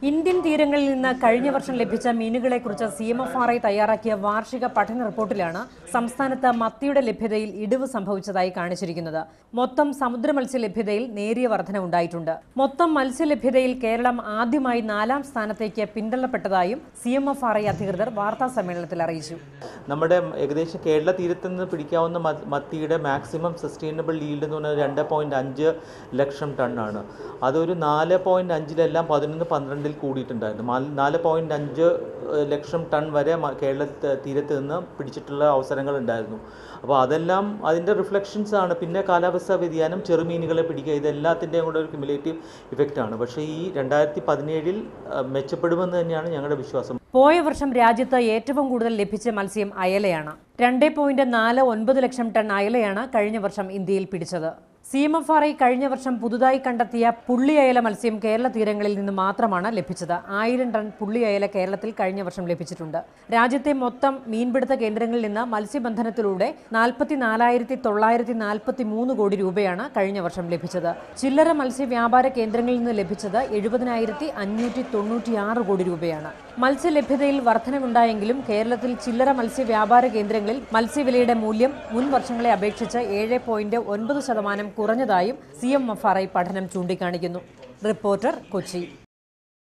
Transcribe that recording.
Indian തീരങ്ങളിൽ നിന്ന് കഴിഞ്ഞ വർഷം ലഭിച്ച മീനുകളെക്കുറിച്ച് CMFRI തയ്യാറാക്കിയ വാർഷിക പഠന റിപ്പോർട്ടിലാണ് സംസ്ഥാനത്ത് മത്തിയുടെ ലഭ്യതയിൽ ഇടിവ് സംഭവിച്ചതായി കാണിച്ചിരിക്കുന്നത്. മൊത്തം സമുദ്ര മത്സ്യ ലഭ്യതയിൽ നേരിയ വർധനവുണ്ടായിട്ടുണ്ട്. മൊത്തം മത്സ്യലഭ്യതയിൽ കേരളം ആദ്യമായി 4ാം സ്ഥാനത്തേക്ക് പിന്തള്ളപ്പെട്ടതായും CMFRI അധികൃതർ വാർത്താ സമ്മേളനത്തിൽ അറിയിച്ചു. നമ്മുടെ ഏകദേശം കേരള തീരത്ത് നിന്ന് പിടിക്കാവുന്ന മത്തിയുടെ മാക്സിമം സസ്റ്റൈനബിൾ ഈൽഡ് എന്ന് പറഞ്ഞാൽ 2.5 ലക്ഷം ടണ്ണാണ്. അതൊരു 4.5-ലെല്ലാം 11-12 കൂടിയിട്ടുണ്ടായിരുന്നു. 4.5 ലക്ഷം ടൺ വരെ കേരള തീരത്ത് നിന്ന് പിടിച്ചിട്ടുള്ള അവസരങ്ങളുണ്ടായിരുന്നു. അപ്പോൾ അതെല്ലാം അതിൻ്റെ റിഫ്ലക്ഷൻസ് ആണ്. പിന്നെ കാലാവസ്ഥാ വ്യതിയാനം, ചെറുമീനുകളെ പിടിക്കുക, ഇതെല്ലാത്തിൻ്റെയും കൂടെ ഒരു ക്യുമുലേറ്റീവ് ഇഫക്റ്റാണ്. പക്ഷേ ഈ 2017 മെച്ചപ്പെടുമെന്ന് തന്നെയാണ് ഞങ്ങളുടെ വിശ്വാസം. പോയ വർഷം രാജ്യത്ത് ഏറ്റവും കൂടുതൽ ലഭിച്ച മത്സ്യം അയലയാണ്. 2.49 ലക്ഷം ടൺ അയലയാണ് കഴിഞ്ഞ വർഷം ഇന്ത്യയിൽ പിടിച്ചത്. CMFRI കഴിഞ്ഞ വർഷം പുതുതായി കണ്ടെത്തിയ പുള്ളിയയല മത്സ്യം കേരള തീരങ്ങളിൽ നിന്ന് മാത്രമാണ് ലഭിച്ചത്. 1000 ടൺ പുള്ളിയയല കേരളത്തിൽ കഴിഞ്ഞ വർഷം ലഭിച്ചിട്ടുണ്ട്. രാജ്യത്തെ മൊത്തം മീൻപിടുത്ത കേന്ദ്രങ്ങളിൽ നിന്ന് മത്സ്യബന്ധനത്തിലൂടെ 44,943 കോടി രൂപയാണ് കഴിഞ്ഞ വർഷം ലഭിച്ചത്. ചില്ലറ മത്സ്യ വ്യാപാര കേന്ദ്രങ്ങളിൽ നിന്ന് ലഭിച്ചത് 70,596 കോടി രൂപയാണ്. മത്സ്യലഭ്യതയിൽ വർധനവുണ്ടായെങ്കിലും കേരളത്തിൽ ചില്ലറ മത്സ്യ വ്യാപാര കേന്ദ്രങ്ങളിൽ മത്സ്യവിലയുടെ മൂല്യം മുൻ വർഷങ്ങളെ അപേക്ഷിച്ച് 7.9% കുറഞ്ഞതായും CMFRI പഠനം ചൂണ്ടിക്കാണിക്കുന്നു. റിപ്പോർട്ടർ, കൊച്ചി.